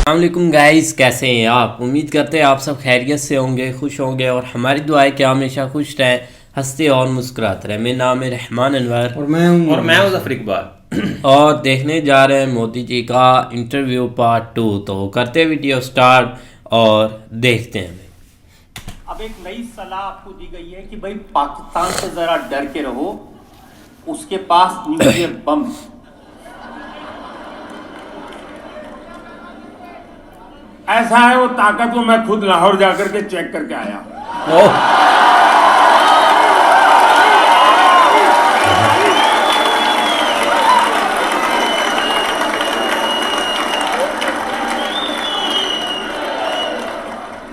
अस्सलामुअलैकुम गाइस, कैसे हैं आप। उम्मीद करते हैं आप सब खैरियत से होंगे, खुश होंगे और हमारी दुआ है कि हमेशा खुश रहें, हंसते और मुस्कुराते रहें। मेरा नाम है रहमान अनवर और मैं हूँ ज़फ़र इकबाल और देखने जा रहे हैं मोदी जी का इंटरव्यू पार्ट 2। तो करते वीडियो स्टार्ट और देखते हैं। अब एक नई सलाह आपको दी गई है कि भाई पाकिस्तान से जरा डर के रहो, उसके पास न्यूक्लियर बम। ऐसा है वो ताकत को मैं खुद लाहौर जाकर के चेक करके आया।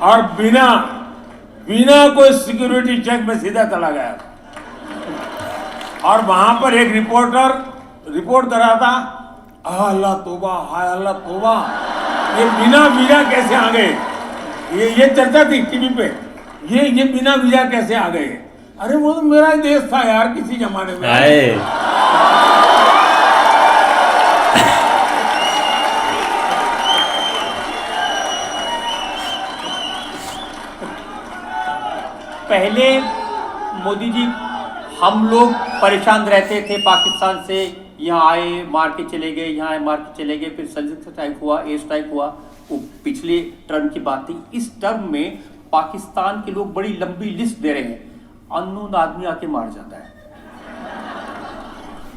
और बिना कोई सिक्योरिटी चेक में सीधा चला गया और वहां पर एक रिपोर्टर रिपोर्ट कर रहा था, अल्लाह तौबा, हाय अल्लाह तौबा, ये बिना वीजा कैसे आ गए। ये चर्चा थी टीवी पे, ये बिना वीजा कैसे आ गए। अरे वो तो मेरा ही देश था यार किसी जमाने में। पहले मोदी जी हम लोग परेशान रहते थे पाकिस्तान से, यहाँ आए मार के चले गए, यहाँ आए मार के चले गए, फिर सर्जिकल स्ट्राइक हुआ, एयर स्ट्राइक हुआ, वो पिछले टर्म की बात थी। इस टर्म में पाकिस्तान के लोग बड़ी लंबी लिस्ट दे रहे हैं, अननोन आदमी आके मार जाता है।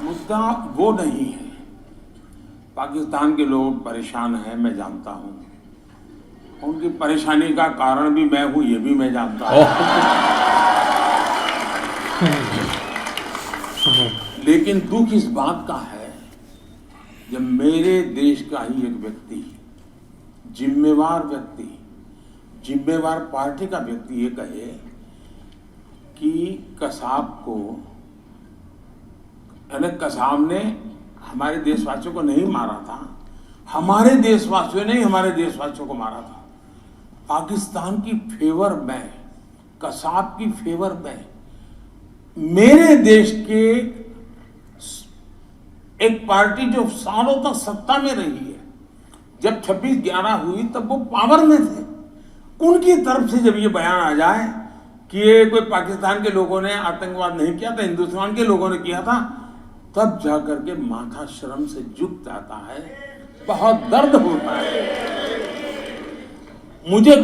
मुद्दा वो नहीं है। पाकिस्तान के लोग परेशान हैं, मैं जानता हूँ। उनकी परेशानी का कारण भी मैं हूँ, ये भी मैं जानता हूँ। लेकिन दुख इस बात का है जब मेरे देश का ही एक व्यक्ति, जिम्मेवार व्यक्ति, जिम्मेवार पार्टी का व्यक्ति ये कहे कि कसाब को, यानी कसाब ने हमारे देशवासियों को नहीं मारा था, हमारे देशवासियों ने ही हमारे देशवासियों को मारा था। पाकिस्तान की फेवर में, कसाब की फेवर में, मेरे देश के एक पार्टी जो सालों तक सत्ता में रही है, जब 26/11 हुई तब वो पावर में थे, उनकी तरफ से जब ये बयान आ जाए कि ये कोई पाकिस्तान के लोगों ने आतंकवाद नहीं किया था, हिंदुस्तान के लोगों ने किया था, तब जाकर के माथा शर्म से झुक जाता है, बहुत दर्द होता है। मुझे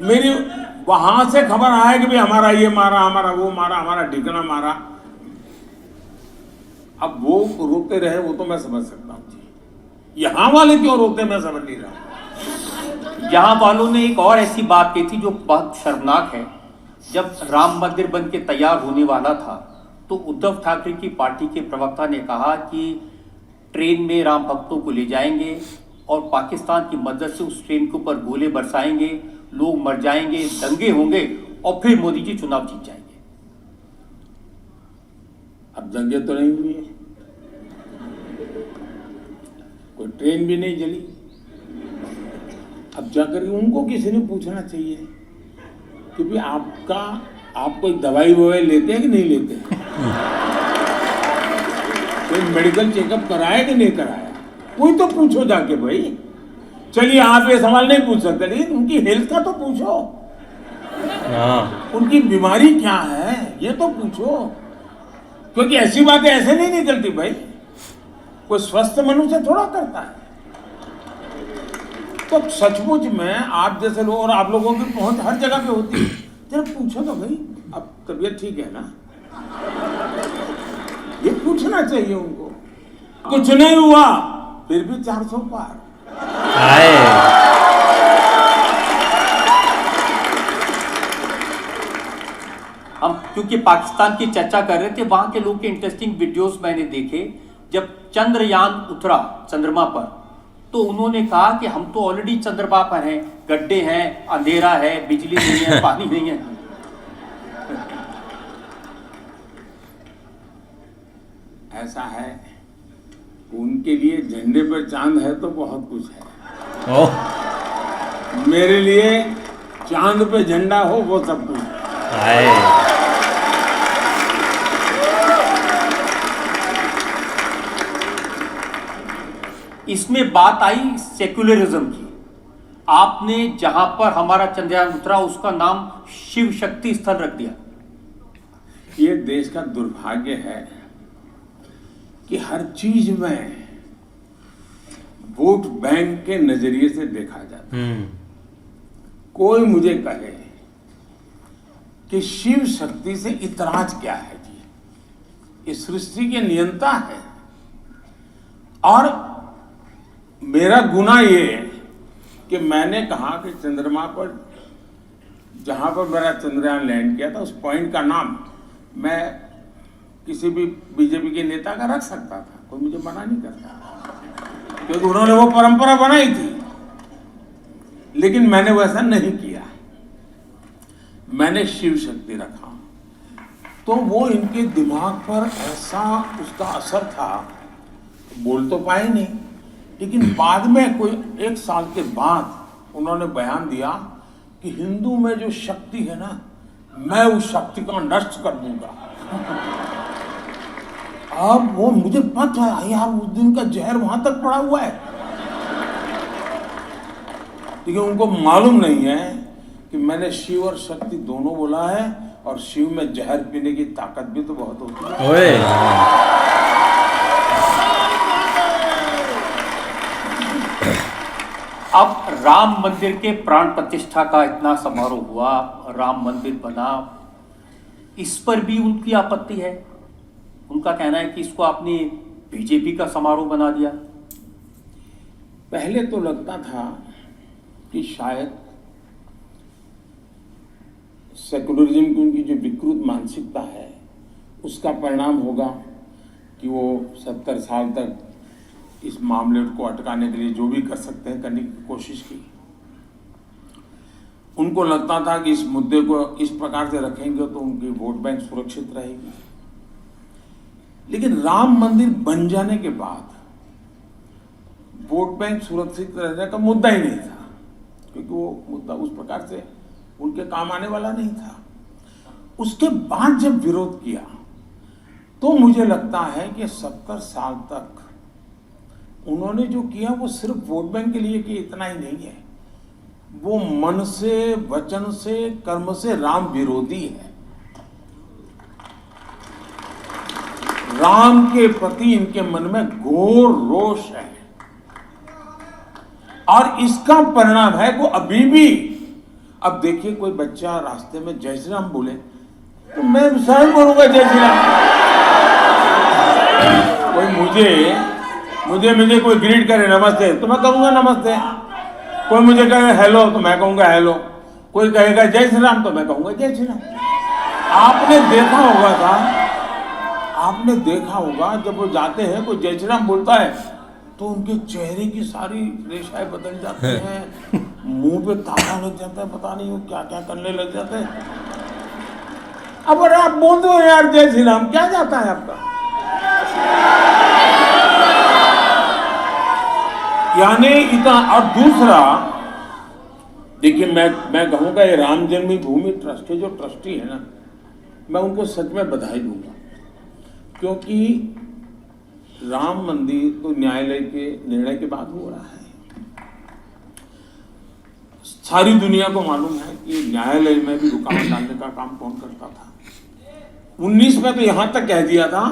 मेरी वहां से खबर आए कि भाई हमारा ये मारा, हमारा वो मारा, हमारा ठिकाना मारा। अब वो रोते रहे वो तो मैं समझ सकता हूँ जी, यहाँ वाले क्यों रोते मैं समझ नहीं रहा। यहाँ वालों ने एक और ऐसी बात कही थी जो बहुत शर्मनाक है। जब राम मंदिर बन के तैयार होने वाला था तो उद्धव ठाकरे की पार्टी के प्रवक्ता ने कहा कि ट्रेन में राम भक्तों को ले जाएंगे और पाकिस्तान की मदद से उस ट्रेन के ऊपर गोले बरसाएंगे, लोग मर जाएंगे, दंगे होंगे और फिर मोदी जी चुनाव जीत जाएंगे। अब दंगे तो नहीं हुए, कोई ट्रेन भी नहीं जली। अब जाकर उनको किसी ने पूछना चाहिए कि भी आप कोई दवाई ववाई लेते हैं कि नहीं लेते हैं? कोई मेडिकल चेकअप कराया कि नहीं कराया? कोई तो पूछो जाके भाई। चलिए आप ये सवाल नहीं पूछ सकते, लेकिन उनकी हेल्थ का तो पूछो, उनकी बीमारी क्या है ये तो पूछो, क्योंकि ऐसी बातें ऐसे नहीं निकलती भाई, कोई स्वस्थ मनुष्य थोड़ा करता है। तो सचमुच में आप जैसे लोग और आप लोगों की पहुंच हर जगह पे होती है, जरा पूछो तो भाई अब तबीयत ठीक है ना, ये पूछना चाहिए उनको। कुछ नहीं हुआ फिर भी 400 पार। हम क्योंकि पाकिस्तान की चर्चा कर रहे थे, वहां के लोग के इंटरेस्टिंग वीडियोस मैंने देखे। जब चंद्रयान उतरा चंद्रमा पर तो उन्होंने कहा कि हम तो ऑलरेडी चंद्रमा पर हैं, गड्ढे हैं, अंधेरा है, बिजली नहीं है, पानी नहीं है। ऐसा है, उनके लिए झंडे पर चांद है तो बहुत कुछ है। मेरे लिए चांद पे झंडा हो वो सब कुछ है। इसमें बात आई सेक्युलरिज्म की। आपने जहां पर हमारा चंद्रयान उतरा उसका नाम शिव शक्ति स्थल रख दिया। ये देश का दुर्भाग्य है कि हर चीज में वोट बैंक के नजरिए से देखा जाता है। कोई मुझे कहे कि शिव शक्ति से इतराज क्या है जी, ये सृष्टि के नियंता है। और मेरा गुनाह ये कि मैंने कहा कि चंद्रमा पर जहां पर मेरा चंद्रयान लैंड किया था उस पॉइंट का नाम मैं किसी भी बीजेपी के नेता का रख सकता था, कोई मुझे मना नहीं करता, क्योंकि उन्होंने वो परंपरा बनाई थी। लेकिन मैंने वैसा नहीं किया, मैंने शिव शक्ति रखा। तो वो इनके दिमाग पर ऐसा उसका असर था, बोल तो पाए नहीं, लेकिन बाद में कोई 1 साल के बाद उन्होंने बयान दिया कि हिंदू में जो शक्ति है ना, मैं उस शक्ति को नष्ट कर दूंगा। अब वो मुझे पता है यार, उस दिन का जहर वहां तक पड़ा हुआ है, लेकिन उनको मालूम नहीं है कि मैंने शिव और शक्ति दोनों बोला है, और शिव में जहर पीने की ताकत भी तो बहुत होती है। ओए अब राम मंदिर के प्राण प्रतिष्ठा का इतना समारोह हुआ, राम मंदिर बना, इस पर भी उनकी आपत्ति है। उनका कहना है कि इसको आपने बीजेपी का समारोह बना दिया। पहले तो लगता था कि शायद सेकुलरिज्म की उनकी जो विकृत मानसिकता है उसका परिणाम होगा कि वो 70 साल तक इस मामले को अटकाने के लिए जो भी कर सकते हैं करने की कोशिश की। उनको लगता था कि इस मुद्दे को इस प्रकार से रखेंगे तो उनकी वोट बैंक सुरक्षित रहेगी। लेकिन राम मंदिर बन जाने के बाद वोट बैंक सुरक्षित रहने का मुद्दा ही नहीं था, क्योंकि वो मुद्दा उस प्रकार से उनके काम आने वाला नहीं था। उसके बाद जब विरोध किया तो मुझे लगता है कि 70 साल तक उन्होंने जो किया वो सिर्फ वोट बैंक के लिए किया, इतना ही नहीं है, वो मन से, वचन से, कर्म से राम विरोधी है। राम के प्रति इनके मन में घोर रोष है, और इसका परिणाम है वो अभी भी, अब देखिए कोई बच्चा रास्ते में जय श्री राम बोले तो मैं शायद बोलूंगा जय श्री राम। कोई मुझे कोई ग्रीट करे नमस्ते तो मैं कहूंगा नमस्ते, कोई मुझे कहे हेलो तो मैं कहूंगा हेलो, कोई कहेगा जय श्री राम तो मैं कहूंगा जय श्री राम। आपने देखा होगा जब वो जाते हैं कोई जय श्री राम बोलता है तो उनके चेहरे की सारी रेखाएं बदल जाती हैं, मुंह पे ताला लग जाता है, पता नहीं वो क्या क्या करने लग जाते हैं। अब अरे आप बोल दो यार जय श्री राम, क्या जाता है आपका। यानी इतना। और दूसरा देखिए, मैं कहूंगा ये राम जन्मभूमि ट्रस्ट के जो ट्रस्टी है ना, मैं उनको सच में बधाई दूंगा, क्योंकि राम मंदिर तो न्यायालय के निर्णय के बाद हो रहा है। सारी दुनिया को मालूम है कि न्यायालय में भी रुकावट डालने का काम कौन करता था। 19 में तो यहां तक कह दिया था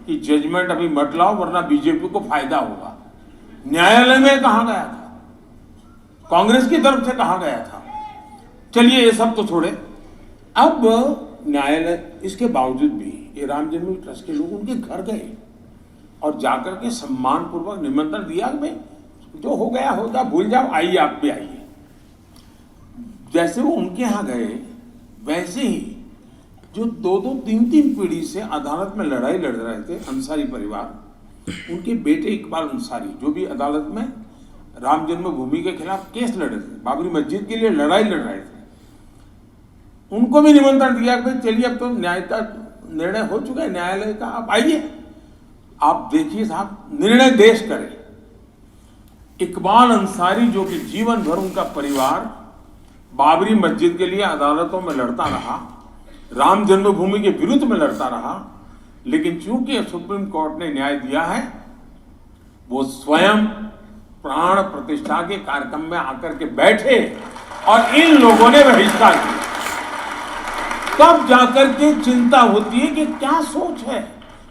कि जजमेंट अभी मत लाओ वरना बीजेपी को फायदा होगा। न्यायालय में कहा गया था, कांग्रेस की तरफ से कहा गया था। चलिए ये सब तो छोड़े, अब न्यायालय इसके बावजूद भी ये राम जन्मभूमि ट्रस्ट के लोग उनके घर गए और जाकर के सम्मान पूर्वक निमंत्रण दिया, भाई जो हो गया होगा, भूल जाओ, आइए आप भी आइए। जैसे वो उनके यहाँ गए, वैसे ही जो 2-2, 3-3 पीढ़ी से अदालत में लड़ाई लड़ रहे थे अंसारी परिवार, उनके बेटे इकबाल अंसारी जो भी अदालत में राम जन्मभूमि के खिलाफ केस लड़ रहे थे, बाबरी मस्जिद के लिए लड़ाई लड़ रहे थे, उनको भी निमंत्रण दिया कि भाई चलिए अब तो न्याय का निर्णय हो चुका है न्यायालय का, आप आइए, आप देखिए साहब निर्णय देश करे। इकबाल अंसारी जो कि जीवन भर उनका परिवार बाबरी मस्जिद के लिए अदालतों में लड़ता रहा, राम जन्मभूमि के विरुद्ध में लड़ता रहा, लेकिन चूंकि सुप्रीम कोर्ट ने न्याय दिया है, वो स्वयं प्राण प्रतिष्ठा के कार्यक्रम में आकर के बैठे और इन लोगों ने बहिष्कार किया, तब जाकर के चिंता होती है कि क्या सोच है।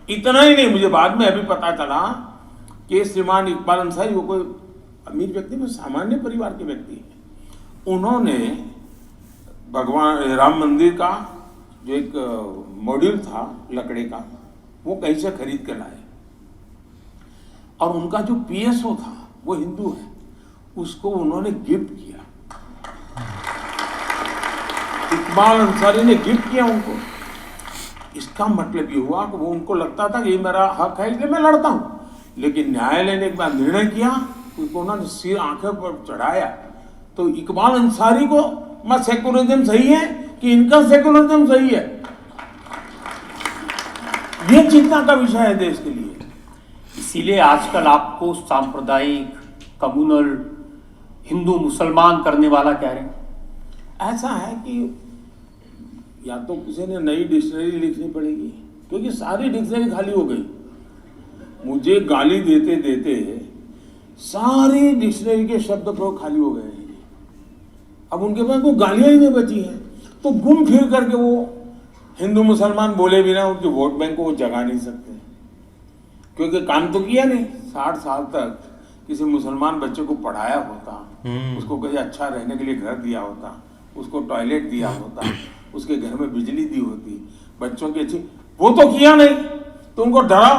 इतना ही नहीं, मुझे बाद में अभी पता चला कि श्रीमान इकबाल अंसारी, वो कोई अमीर व्यक्ति में सामान्य परिवार के व्यक्ति है, उन्होंने भगवान राम मंदिर का जो एक मॉड्यूल था लकड़े का, वो कहीं से खरीद कर लाए और उनका जो पीएसओ था वो हिंदू है, उसको उन्होंने गिफ्ट किया। इकबाल अंसारी ने गिफ्ट किया उनको। इसका मतलब ये हुआ कि वो, उनको लगता था कि ये मेरा हक है इसलिए मैं लड़ता हूं, लेकिन न्यायालय ने एक बार निर्णय किया, उनको उन्होंने सिर आंखों पर चढ़ाया। तो इकबाल अंसारी को मैं सेकुलरिज्म सही है कि इनका सेकुलरिज्म सही है, ये चिंता का विषय है देश के लिए। इसीलिए आजकल आपको सांप्रदायिक, कम्युनल, हिंदू मुसलमान करने वाला कह रहे हैं। ऐसा है कि या तो किसी ने नई डिक्शनरी लिखनी पड़ेगी, क्योंकि सारी डिक्शनरी खाली हो गई। मुझे गाली देते देते सारी डिक्शनरी के शब्द प्रयोग खाली हो गए हैं। अब उनके पास वो गालियां ही नहीं बची हैं, तो घूम फिर करके वो हिंदू मुसलमान बोले बिना उनके वोट बैंक को वो जगा नहीं सकते, क्योंकि काम तो किया नहीं। 60 साल तक किसी मुसलमान बच्चे को पढ़ाया होता, उसको कहीं अच्छा रहने के लिए घर दिया होता, उसको टॉयलेट दिया होता, उसके घर में बिजली दी होती, बच्चों की अच्छी, वो तो किया नहीं। तो उनको डरा,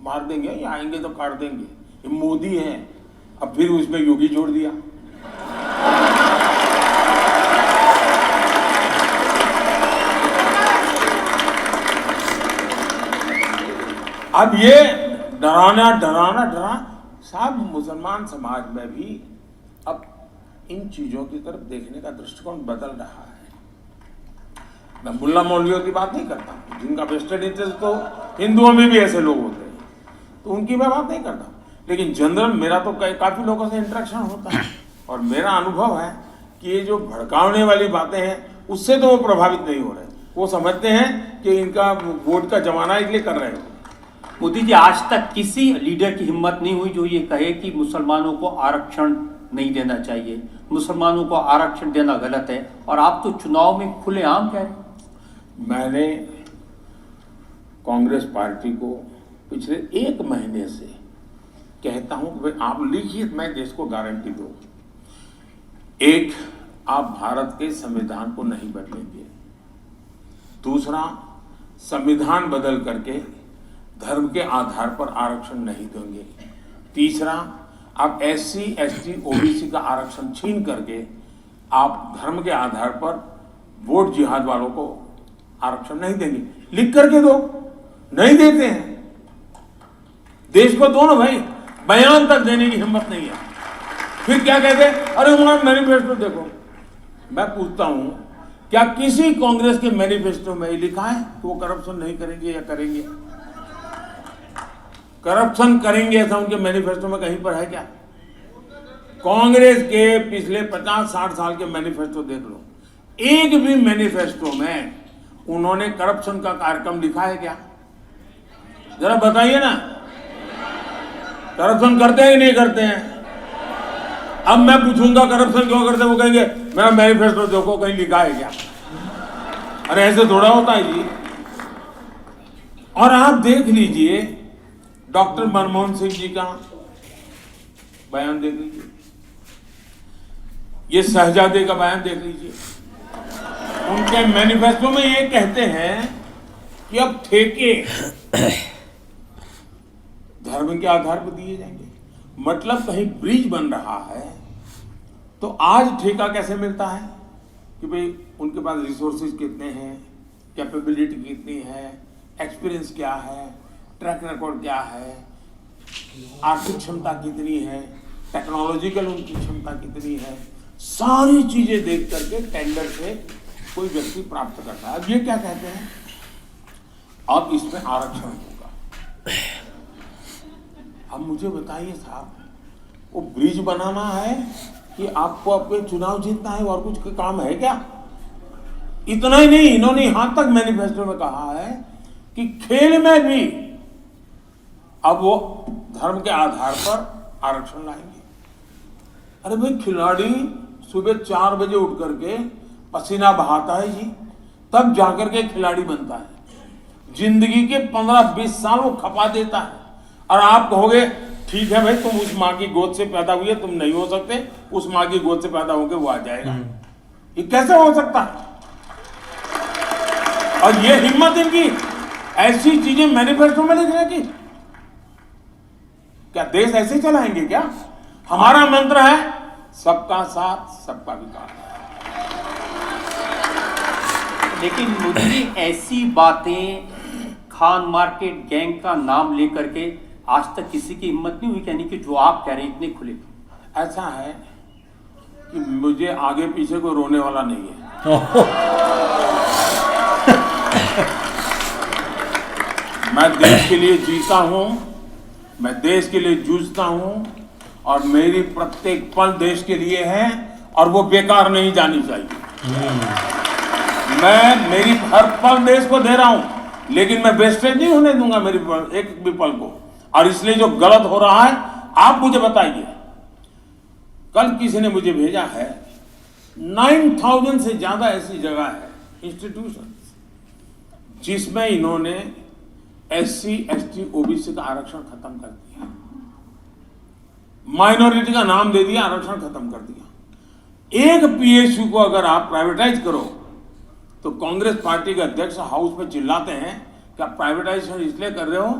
मार देंगे, ये आएंगे तो काट देंगे, ये मोदी है। अब फिर उसमें योगी जोड़ दिया। अब ये डराना साहब, मुसलमान समाज में भी अब इन चीजों की तरफ देखने का दृष्टिकोण बदल रहा है। मैं मुल्ला मौलवियों की बात नहीं करता, जिनका वेस्टेड इंटरेस्ट तो हिंदुओं में भी ऐसे लोग होते हैं, तो उनकी मैं बात नहीं करता। लेकिन जनरल मेरा तो काफी लोगों से इंटरेक्शन होता है, और मेरा अनुभव है कि ये जो भड़काने वाली बातें हैं उससे तो वो प्रभावित नहीं हो रहे। वो समझते हैं कि इनका वोट का जमाना इसलिए कर रहे हो। मोदी जी, आज तक किसी लीडर की हिम्मत नहीं हुई जो ये कहे कि मुसलमानों को आरक्षण नहीं देना चाहिए, मुसलमानों को आरक्षण देना गलत है, और आप तो चुनाव में खुलेआम कह रहे हैं। मैंने कांग्रेस पार्टी को पिछले 1 महीने से कहता हूं कि भाई आप लिखिए, मैं देश को गारंटी दूं। एक, आप भारत के संविधान को नहीं बदलेंगे। दूसरा, संविधान बदल करके धर्म के आधार पर आरक्षण नहीं देंगे। तीसरा, आप SC, ST, OBC का आरक्षण छीन करके आप धर्म के आधार पर वोट जिहाद वालों को आरक्षण नहीं देंगे। लिख करके दो, नहीं देते हैं। देश को दो ना भाई, बयान तक देने की हिम्मत नहीं है। फिर क्या कहते हैं, अरे हमारा मैनिफेस्टो देखो। मैं पूछता हूं, क्या किसी कांग्रेस के मैनिफेस्टो में लिखा है कि वो करप्शन नहीं करेंगे या करेंगे? करप्शन करेंगे ऐसा उनके मैनिफेस्टो में कहीं पर है क्या? कांग्रेस के पिछले 50-60 साल के मैनिफेस्टो देख लो, एक भी मैनिफेस्टो में उन्होंने करप्शन का कार्यक्रम लिखा है क्या? जरा बताइए ना। करप्शन करते हैं कि नहीं करते हैं? अब मैं पूछूंगा करप्शन क्यों करते हैं, वो कहेंगे मेरा मैनिफेस्टो देखो कहीं लिखा है क्या? अरे ऐसे थोड़ा होता है जी। और आप देख लीजिए डॉक्टर मनमोहन सिंह जी का बयान देख लीजिए, ये शहजादे का बयान देख लीजिए। उनके मैनिफेस्टो में ये कहते हैं कि अब ठेके धर्म के आधार पर दिए जाएंगे। मतलब कहीं ब्रिज बन रहा है तो आज ठेका कैसे मिलता है कि भाई उनके पास रिसोर्सेज कितने हैं, कैपेबिलिटी कितनी है, एक्सपीरियंस क्या है, ट्रैक रिकॉर्ड क्या है, आर्थिक क्षमता कितनी है, टेक्नोलॉजिकल उनकी क्षमता कितनी है, सारी चीजें देख करके टेंडर से कोई व्यक्ति प्राप्त करता है। अब ये क्या कहते हैं, अब इसमें आरक्षण होगा। अब मुझे बताइए साहब, वो ब्रिज बनाना है कि आपको अपने चुनाव जीतना है और कुछ काम है क्या? इतना ही नहीं, इन्होंने यहां तक मैनिफेस्टो में कहा है कि खेल में भी अब वो धर्म के आधार पर आरक्षण लाएंगे। अरे भाई, खिलाड़ी सुबह 4 बजे उठ करके पसीना बहाता है जी, तब जाकर के खिलाड़ी बनता है। जिंदगी के 15-20 साल वो खपा देता है, और आप कहोगे ठीक है भाई, तुम उस माँ की गोद से पैदा हुए, तुम नहीं हो सकते, उस माँ की गोद से पैदा होके वो आ जाएगा। ये कैसे हो सकता है? और ये हिम्मत इनकी ऐसी चीजें मैनिफेस्टो में लिखने की। क्या देश ऐसे ही चलाएंगे क्या? हमारा मंत्र है सबका साथ सबका विकास। लेकिन मुझे ऐसी बातें खान मार्केट गैंग का नाम लेकर के आज तक किसी की हिम्मत नहीं हुई कहने की, जो आप कह रहे हैं इतने खुले। ऐसा है कि मुझे आगे पीछे कोई रोने वाला नहीं है। मैं देश के लिए जीता हूं, मैं देश के लिए जूझता हूं, और मेरी प्रत्येक पल देश के लिए है, और वो बेकार नहीं जानी चाहिए। मेरी हर पल देश को दे रहा हूं, लेकिन मैं वेस्टेज नहीं होने दूंगा मेरी एक भी पल को। और इसलिए जो गलत हो रहा है, आप मुझे बताइए। कल किसी ने मुझे भेजा है 9000 से ज्यादा ऐसी जगह है, इंस्टीट्यूशन, जिसमें इन्होंने SC, ST, OBC का आरक्षण खत्म कर दिया, माइनॉरिटी का नाम दे दिया, आरक्षण खत्म कर दिया। एक PSU को अगर आप प्राइवेटाइज करो तो कांग्रेस पार्टी के अध्यक्ष हाउस में चिल्लाते हैं कि आप प्राइवेटाइजेशन इसलिए कर रहे हो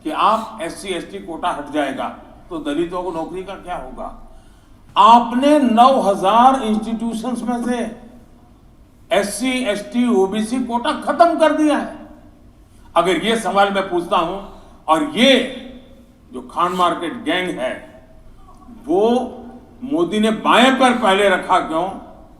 कि आप SC, ST कोटा हट जाएगा तो दलितों को नौकरी का क्या होगा। आपने 9000 इंस्टीट्यूशंस में से SC, ST, OBC कोटा खत्म कर दिया है। अगर ये सवाल मैं पूछता हूं, और ये जो खान मार्केट गैंग है, वो मोदी ने बाएं पर पहले रखा क्यों,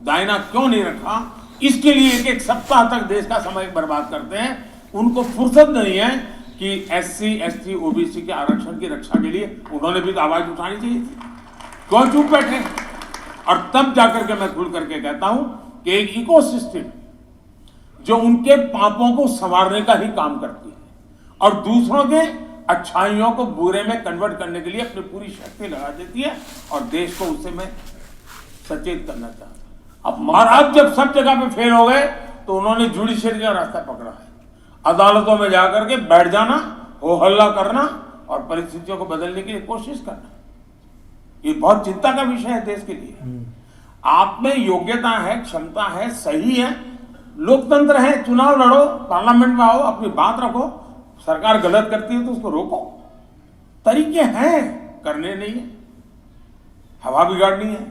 दाहिना क्यों नहीं रखा, इसके लिए एक सप्ताह तक देश का समय बर्बाद करते हैं। उनको फुर्सत नहीं है कि SC, ST, OBC के आरक्षण की रक्षा के लिए उन्होंने भी तो आवाज उठानी चाहिए थी। क्यों चुप बैठे? और तब जाकर के मैं खुल करके कहता हूं कि एक इकोसिस्टम जो उनके पापों को संवारने का ही काम करती है, और दूसरों के अच्छाइयों को बुरे में कन्वर्ट करने के लिए अपनी पूरी शक्ति लगा देती है, और देश को उससे मैं सचेत करना चाहता हूं। और अब जब सब जगह पे फेल हो गए तो उन्होंने जुडिशरी का रास्ता पकड़ा है, अदालतों में जाकर के बैठ जाना, हो हल्ला करना, और परिस्थितियों को बदलने की कोशिश करना। ये बहुत चिंता का विषय है देश के लिए। आप में योग्यता है, क्षमता है, सही है, लोकतंत्र है, चुनाव लड़ो, पार्लियामेंट में आओ, अपनी बात रखो, सरकार गलत करती है तो उसको रोको, तरीके हैं, करने नहीं है, हवा बिगाड़नी है।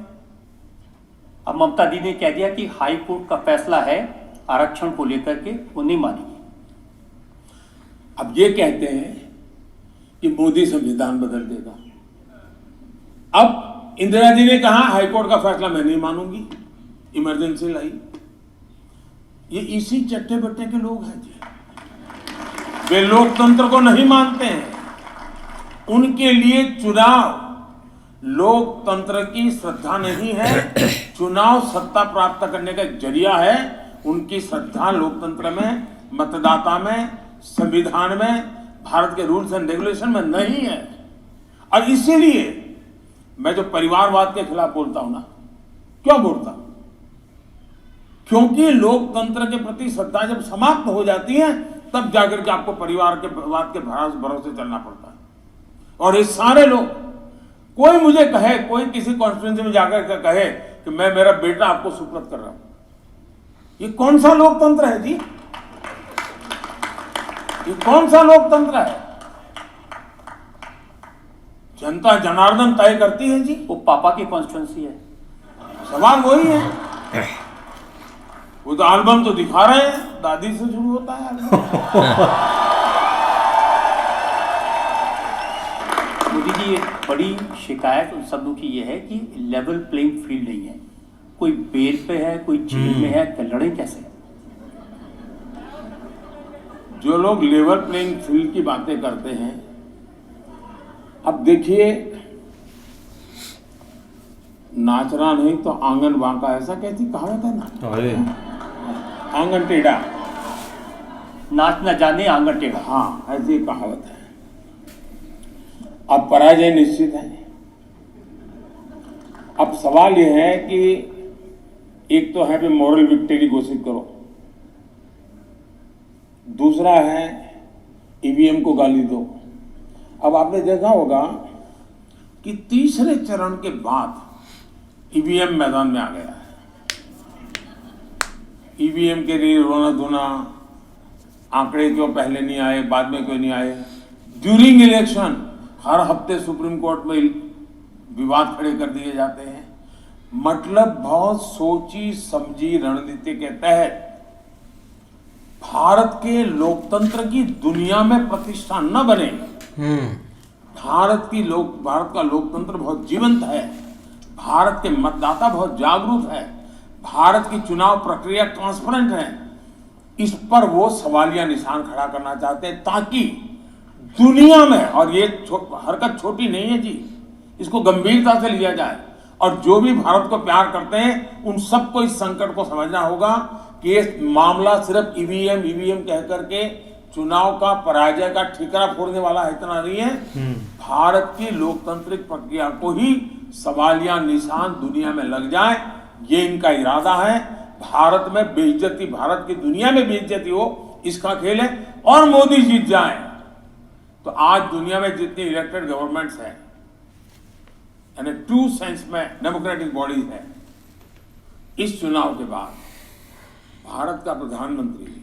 अब ममता दी ने कह दिया कि हाई कोर्ट का फैसला है आरक्षण को लेकर के, वो नहीं मानेगी। अब ये कहते हैं कि मोदी संविधान बदल देगा। अब इंदिरा जी ने कहा हाईकोर्ट का फैसला मैं नहीं मानूंगी, इमरजेंसी लाई। ये इसी चट्टे बट्टे के लोग हैं जी, वे लोकतंत्र को नहीं मानते हैं। उनके लिए चुनाव लोकतंत्र की श्रद्धा नहीं है, चुनाव सत्ता प्राप्त करने का जरिया है। उनकी श्रद्धा लोकतंत्र में, मतदाता में, संविधान में, भारत के रूल्स एंड रेगुलेशन में नहीं है। और इसीलिए मैं जो परिवारवाद के खिलाफ बोलता हूं ना, क्यों बोलता हूं? क्योंकि लोकतंत्र के प्रति श्रद्धा जब समाप्त हो जाती है, तब जाकर के आपको परिवार के वाद के भरोसे चलना पड़ता है। और ये सारे लोग, कोई मुझे कहे, कोई किसी कॉन्स्टिट्यूएंसी में जाकर के कहे कि मैं मेरा बेटा आपको सुपुर्द कर रहा हूं, ये कौन सा लोकतंत्र है जी? ये कौन सा लोकतंत्र है? जनता जनार्दन तय करती है जी। वो पापा की कॉन्स्टिट्यूएंसी है। सवाल वही है। वो तो एल्बम तो दिखा रहे हैं, दादी से शुरू होता है मोदी जी, एक बड़ी शिकायत उन सबों की यह है कि लेवल प्लेइंग फील्ड नहीं है। कोई बेल पे है, कोई जेल में है, लड़े कैसे? जो लोग लेवल प्लेइंग फील्ड की बातें करते हैं, अब देखिए, नाचना नहीं तो आंगन बांका, ऐसा कहती कहावत है ना, आंगन टेढ़ा, नाच न जाने आंगन टेढ़ा। हाँ, ऐसी कहावत है। अब पराजय निश्चित है। अब सवाल यह है कि एक तो है कि मॉरल विक्ट्री घोषित करो, दूसरा है ईवीएम को गाली दो। अब आपने देखा होगा कि तीसरे चरण के बाद ईवीएम मैदान में आ गया है। ईवीएम के लिए रोना धोना, आंकड़े क्यों पहले नहीं आए, बाद में क्यों नहीं आए। ड्यूरिंग इलेक्शन हर हफ्ते सुप्रीम कोर्ट में विवाद खड़े कर दिए जाते हैं। मतलब बहुत सोची समझी रणनीति के तहत भारत के लोकतंत्र की दुनिया में प्रतिष्ठा न बने। भारत का लोकतंत्र बहुत जीवंत है, भारत के मतदाता बहुत जागरूक है, भारत की चुनाव प्रक्रिया ट्रांसपेरेंट है। इस पर वो सवालिया निशान खड़ा करना चाहते हैं ताकि दुनिया में, और ये हरकत छोटी नहीं है जी, इसको गंभीरता से लिया जाए। और जो भी भारत को प्यार करते हैं उन सबको इस संकट को समझना होगा कि ये मामला सिर्फ ईवीएम कह करके चुनाव का पराजय का ठिकरा फोड़ने वाला इतना नहीं है। भारत की लोकतांत्रिक प्रक्रिया को ही सवालिया निशान दुनिया में लग जाए, ये इनका इरादा है। भारत में बेइज्जती, भारत की दुनिया में बेइज्जती हो, इसका खेल है। और मोदी जीत जाए तो आज दुनिया में जितनी इलेक्टेड गवर्नमेंट्स हैं, यानी ट्रू सेंस में डेमोक्रेटिक बॉडीज है, इस चुनाव के बाद भारत का प्रधानमंत्री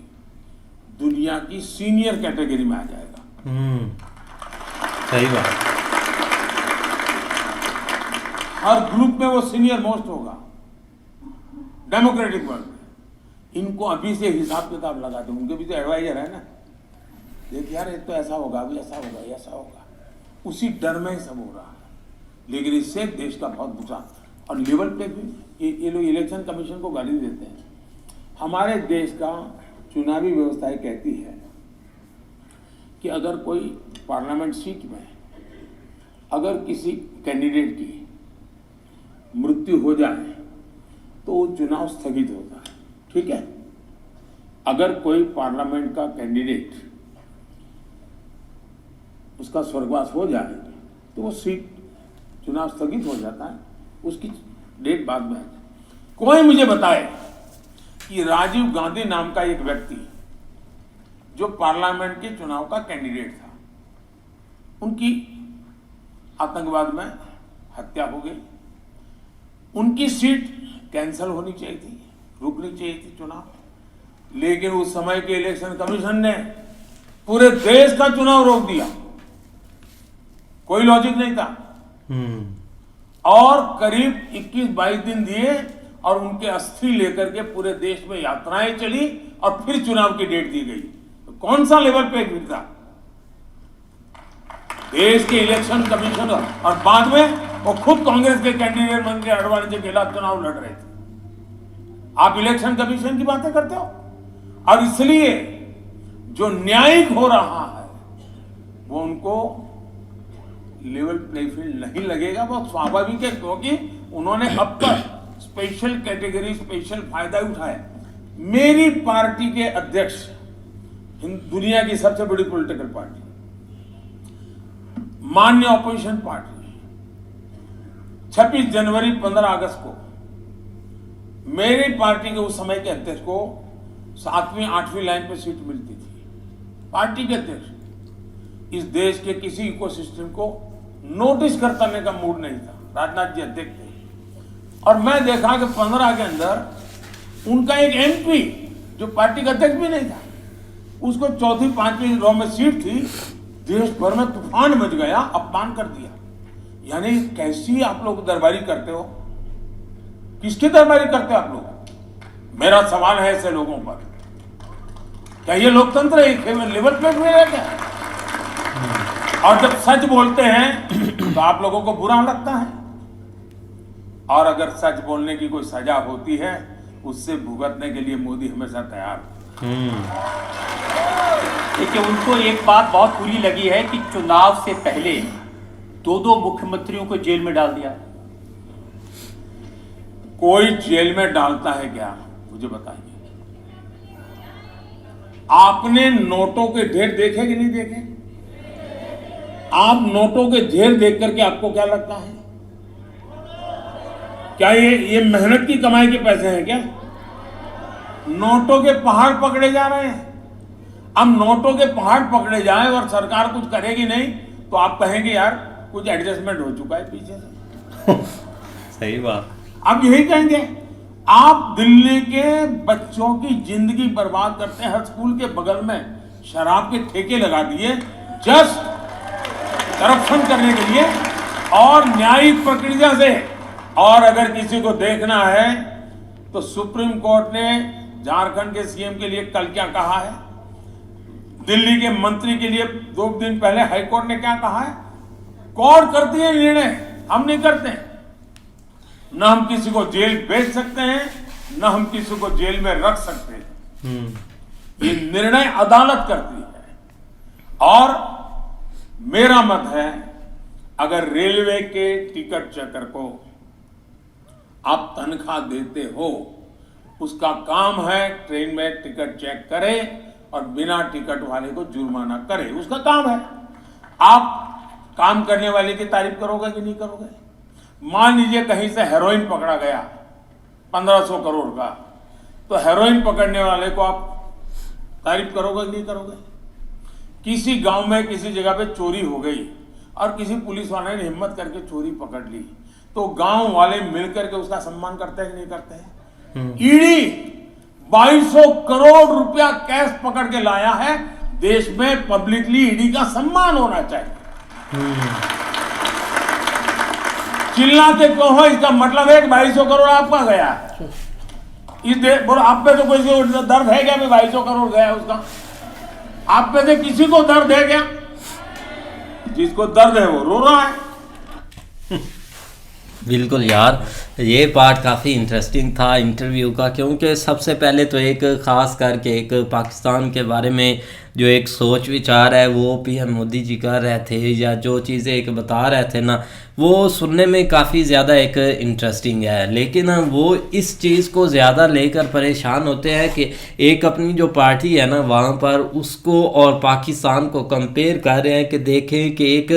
दुनिया की सीनियर कैटेगरी में आ जाएगा। सही बात। हर ग्रुप में वो सीनियर मोस्ट होगा डेमोक्रेटिक वर्ल्ड में। इनको अभी से हिसाब किताब लगा दो, उनके भी तो एडवाइजर है ना, देखिए यार ये तो ऐसा होगा, अभी ऐसा होगा, ऐसा होगा, उसी डर में ही सब हो रहा है। लेकिन इससे देश का बहुत बुरा, और लेवल पे भी ये लोग इलेक्शन कमीशन को गाली देते हैं। हमारे देश का चुनावी व्यवस्था कहती है कि अगर कोई पार्लियामेंट सीट में अगर किसी कैंडिडेट की मृत्यु हो जाए तो वो चुनाव स्थगित होता है, ठीक है। अगर कोई पार्लियामेंट का कैंडिडेट उसका स्वर्गवास हो जाए तो वो सीट चुनाव स्थगित हो जाता है, उसकी डेट बाद में। कोई मुझे बताए कि राजीव गांधी नाम का एक व्यक्ति जो पार्लियामेंट के चुनाव का कैंडिडेट था, उनकी आतंकवाद में हत्या हो गई, उनकी सीट कैंसिल होनी चाहिए थी, रुकनी चाहिए थी चुनाव। लेकिन उस समय के इलेक्शन कमीशन ने पूरे देश का चुनाव रोक दिया, कोई लॉजिक नहीं था। और करीब 21-22 दिन दिए और उनके अस्थि लेकर के पूरे देश में यात्राएं चली और फिर चुनाव की डेट दी गई। तो कौन सा लेवल पे था देश के इलेक्शन कमीशन। और बाद में वो खुद कांग्रेस के कैंडिडेट बन के अडवाणी के खिलाफ चुनाव लड़ रहे थे। आप इलेक्शन कमीशन की बातें करते हो। और इसलिए जो न्यायिक हो रहा है वो उनको लेवल प्ले फील्ड नहीं लगेगा, बहुत स्वाभाविक है, क्योंकि उन्होंने अब तक स्पेशल कैटेगरी, स्पेशल फायदा उठाया। मेरी पार्टी के अध्यक्ष, दुनिया की सबसे बड़ी पॉलिटिकल पार्टी, मान्य ऑपोजिशन पार्टी, 26 जनवरी 15 अगस्त को मेरी पार्टी के उस समय के अध्यक्ष को 7वीं 8वीं लाइन पे सीट मिलती थी। पार्टी के अध्यक्ष इस देश के किसी इकोसिस्टम को नोटिस करने का मूड नहीं था। राजनाथ जी अध्यक्ष थे और मैं देखा कि 15 के अंदर उनका एक एमपी जो पार्टी का अध्यक्ष भी नहीं था, उसको 4वीं 5वीं रो में सीट थी, देश भर में तूफान मच गया, अपमान कर दिया। यानी कैसी आप लोग दरबारी करते हो, किसकी दरबारी करते हो आप लोग? मेरा सवाल है ऐसे लोगों पर, क्या ये लोकतंत्र एक लेवल प्लेट में रहता है? और जब सच बोलते हैं तो आप लोगों को बुरा लगता है, और अगर सच बोलने की कोई सजा होती है उससे भुगतने के लिए मोदी हमेशा तैयार है। देखिए, उनको एक बात बहुत बुरी लगी है कि चुनाव से पहले 2 मुख्यमंत्रियों को जेल में डाल दिया। कोई जेल में डालता है क्या, मुझे बताइए। आपने नोटों के ढेर देखे कि नहीं देखे? आप नोटों के ढेर देख करके आपको क्या लगता है? क्या ये मेहनत की कमाई के पैसे हैं क्या? नोटों के पहाड़ पकड़े जा रहे हैं। अब नोटों के पहाड़ पकड़े जाए और सरकार कुछ करेगी नहीं तो आप कहेंगे यार कुछ एडजस्टमेंट हो चुका है पीछे से। सही बात। अब यही कहेंगे। आप दिल्ली के बच्चों की जिंदगी बर्बाद करते हैं। हर स्कूल के बगल में शराब के ठेके लगा दिए जस्ट करप्शन करने के लिए और न्यायिक प्रक्रिया से। और अगर किसी को देखना है तो सुप्रीम कोर्ट ने झारखंड के सीएम के लिए कल क्या कहा है, दिल्ली के मंत्री के लिए 2 दिन पहले हाईकोर्ट ने क्या कहा है। कोर्ट करती है निर्णय, हम नहीं करते। न हम किसी को जेल भेज सकते हैं, न हम किसी को जेल में रख सकते हैं। ये निर्णय अदालत करती है। और मेरा मत है, अगर रेलवे के टिकट चेकर को आप तनख्वाह देते हो, उसका काम है ट्रेन में टिकट चेक करे और बिना टिकट वाले को जुर्माना करे, उसका काम है। आप काम करने वाले की तारीफ करोगे कि नहीं करोगे? मान लीजिए कहीं से हेरोइन पकड़ा गया 1500 करोड़ का, तो हेरोइन पकड़ने वाले को आप तारीफ करोगे कि नहीं करोगे? किसी गांव में किसी जगह पे चोरी हो गई और किसी पुलिस वाले ने हिम्मत करके चोरी पकड़ ली, तो गांव वाले मिलकर के उसका सम्मान करते हैं कि नहीं करते हैं? ईडी 2200 करोड़ रुपया कैश पकड़ के लाया है। देश में पब्लिकली ईडी का सम्मान होना चाहिए। चिल्लाते क्यों हो? इसका मतलब है कि 2200 करोड़ आपका गया। बोलो आप पे तो कोई दर्द है क्या? 2200 करोड़ गया उसका। आप पे से किसी को दर्द है क्या? जिसको दर्द है वो रो रहा है। बिल्कुल यार, ये पार्ट काफ़ी इंटरेस्टिंग था इंटरव्यू का, क्योंकि सबसे पहले तो एक ख़ास करके एक पाकिस्तान के बारे में जो एक सोच विचार है वो पीएम मोदी जी कर रहे थे, या जो चीज़ें एक बता रहे थे ना, वो सुनने में काफ़ी ज़्यादा एक इंटरेस्टिंग है। लेकिन वो इस चीज़ को ज़्यादा लेकर परेशान होते हैं कि एक अपनी जो पार्टी है ना वहाँ पर उसको और पाकिस्तान को कंपेयर कर रहे हैं कि देखें कि एक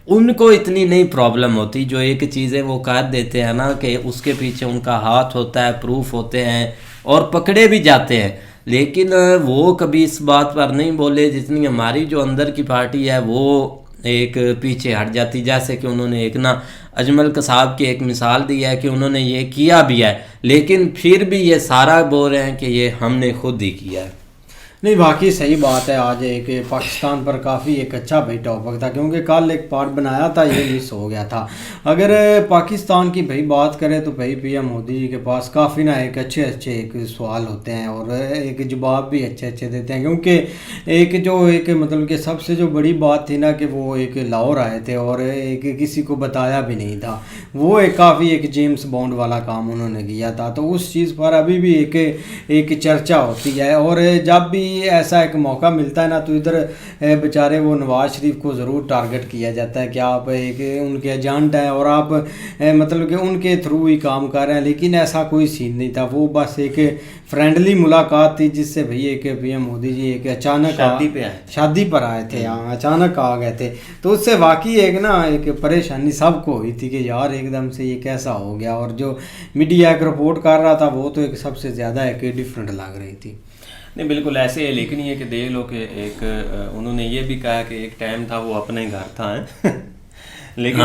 उनको इतनी नहीं प्रॉब्लम होती, जो एक चीज़ें वो कर देते हैं ना कि उसके पीछे उनका हाथ होता है, प्रूफ होते हैं और पकड़े भी जाते हैं। लेकिन वो कभी इस बात पर नहीं बोले जितनी हमारी जो अंदर की पार्टी है वो एक पीछे हट जाती। जैसे कि उन्होंने एक ना अजमल कसाब की एक मिसाल दी है कि उन्होंने ये किया भी है, लेकिन फिर भी ये सारा बोल रहे हैं कि ये हमने खुद ही किया है। नहीं, बाकी सही बात है। आज एक पाकिस्तान पर काफ़ी एक अच्छा भाई टॉपिक था, क्योंकि कल एक पार्ट बनाया था, ये मिस हो गया था। अगर पाकिस्तान की भाई बात करें तो भाई पीएम मोदी जी के पास काफ़ी ना एक अच्छे अच्छे एक सवाल होते हैं और एक जवाब भी अच्छे अच्छे देते हैं। क्योंकि एक जो एक मतलब कि सबसे जो बड़ी बात थी ना कि वो एक लाहौर आए थे और एक किसी को बताया भी नहीं था, वो एक काफ़ी एक जेम्स बॉन्ड वाला काम उन्होंने किया था। तो उस चीज़ पर अभी भी एक चर्चा होती है। और जब भी ऐसा एक मौका मिलता है ना तो इधर बेचारे वो नवाज शरीफ को ज़रूर टारगेट किया जाता है कि आप एक उनके एजेंट हैं और आप मतलब कि उनके थ्रू ही काम कर रहे हैं। लेकिन ऐसा कोई सीन नहीं था, वो बस एक फ्रेंडली मुलाकात थी जिससे भाई एक पीएम मोदी जी एक अचानक शादी पर आए थे, हाँ अचानक आ गए थे। तो उससे वाकई एक ना एक परेशानी सबको हुई थी कि यार एकदम से ये कैसा हो गया। और जो मीडिया एक रिपोर्ट कर रहा था वो तो एक सबसे ज़्यादा एक डिफरेंट लग रही थी। नहीं बिल्कुल ऐसे है, लेकिन ये कि देख लो कि एक उन्होंने ये भी कहा कि एक टाइम था वो अपने घर था है लेकिन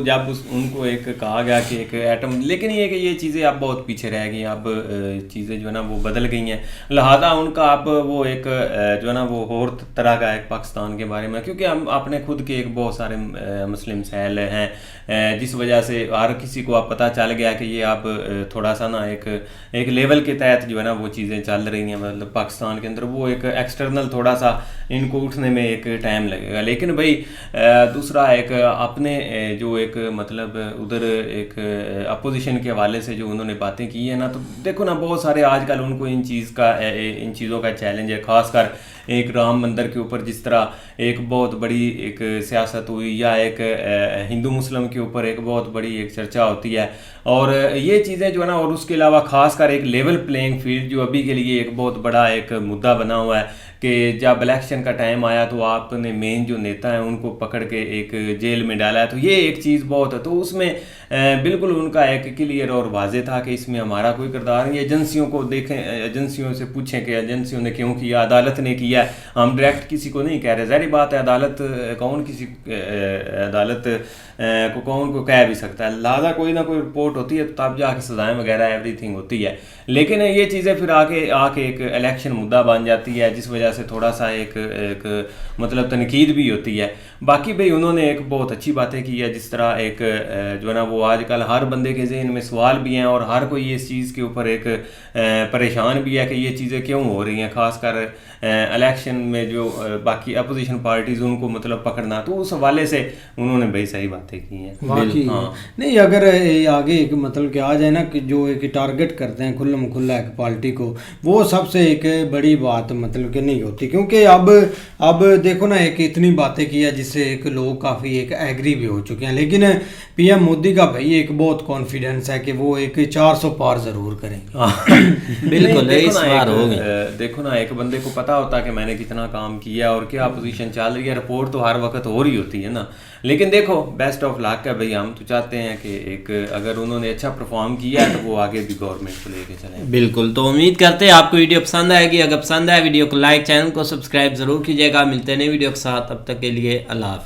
जब उनको एक कहा गया कि एक एटम, लेकिन ये कि ये चीज़ें अब बहुत पीछे रह गई, अब चीज़ें जो है ना वो बदल गई हैं। लिहाजा उनका अब वो एक जो है ना वो और तरह का एक पाकिस्तान के बारे में, क्योंकि हम अपने खुद के एक बहुत सारे मुस्लिम सहल हैं जिस वजह से हर किसी को अब पता चल गया कि ये अब थोड़ा सा ना एक लेवल के तहत जो है ना वो चीज़ें चल रही हैं। मतलब पाकिस्तान के अंदर वो एक एक्सटर्नल थोड़ा सा इनको उठने में एक टाइम लगेगा। लेकिन भाई दूसरा एक अपने जो एक मतलब उधर एक अपोजिशन के हवाले से जो उन्होंने बातें की है ना, तो देखो ना बहुत सारे आजकल उनको इन चीज़ों का चैलेंज है। खासकर एक राम मंदिर के ऊपर जिस तरह एक बहुत बड़ी एक सियासत हुई, या एक हिंदू मुस्लिम के ऊपर एक बहुत बड़ी एक चर्चा होती है, और ये चीज़ें जो है ना, और उसके अलावा खासकर एक लेवल प्लेइंग फील्ड जो अभी के लिए एक बहुत बड़ा एक मुद्दा बना हुआ है कि जब इलेक्शन का टाइम आया तो आपने मेन जो नेता हैं उनको पकड़ के एक जेल में डाला है, तो ये एक चीज़ बहुत है। तो उसमें बिल्कुल उनका एक क्लियर और वाज़ेह था कि इसमें हमारा कोई किरदार नहीं। एजेंसियों को देखें, एजेंसियों से पूछें कि एजेंसियों ने क्यों किया, अदालत ने किया। हम डायरेक्ट किसी को नहीं कह रहे, ज़ाहिर बात है अदालत कौन किसी अदालत को कौन को कह भी सकता है, लिहाजा कोई ना कोई रिपोर्ट होती है तब जाके सजाएं वगैरह एवरीथिंग होती है। लेकिन ये चीज़ें फिर आके एक इलेक्शन मुद्दा बन जाती है, जिस वजह से थोड़ा सा एक मतलब तनकीद भी होती है। बाकी भाई उन्होंने एक बहुत अच्छी बातें की है, जिस तरह एक जो है ना वो आजकल हर बंदे के जहन में सवाल भी हैं और हर कोई इस चीज़ के ऊपर एक परेशान भी है कि ये चीज़ें क्यों हो रही हैं, ख़ासकर इलेक्शन में जो बाकी अपोजिशन पार्टीज उनको मतलब पकड़ना। तो उस हवाले से उन्होंने भाई सही बातें की हैं। बाकी नहीं, अगर आगे एक मतलब कि आ जाए ना कि जो एक टारगेट करते हैं खुल्लम खुल्ला एक पार्टी को, वो सबसे एक बड़ी बात मतलब कि नहीं होती। क्योंकि अब देखो ना एक इतनी बातें की है जिससे एक लोग काफ़ी एक एग्री भी हो चुके हैं, लेकिन पीएम मोदी का भाई एक बहुत कॉन्फिडेंस है कि वो एक 400 पार ज़रूर करेंगे। बिल्कुल इस बार हो गई। देखो ना एक बंदे को पता होता है कि मैंने कितना काम किया और क्या पोजीशन चल रही है, रिपोर्ट तो हर वक्त हो रही होती है ना। लेकिन देखो बेस्ट ऑफ लक है भाई, हम तो चाहते हैं कि एक अगर उन्होंने अच्छा परफॉर्म किया तो वो आगे भी गवर्नमेंट को लेके चलें। बिल्कुल, तो उम्मीद करते हैं आपको वीडियो पसंद आएगी। अगर पसंद आए वीडियो को लाइक, चैनल को सब्सक्राइब जरूर कीजिएगा। मिलते हैं नई वीडियो के साथ, तब तक के लिए अल्लाह हाफ़िज़।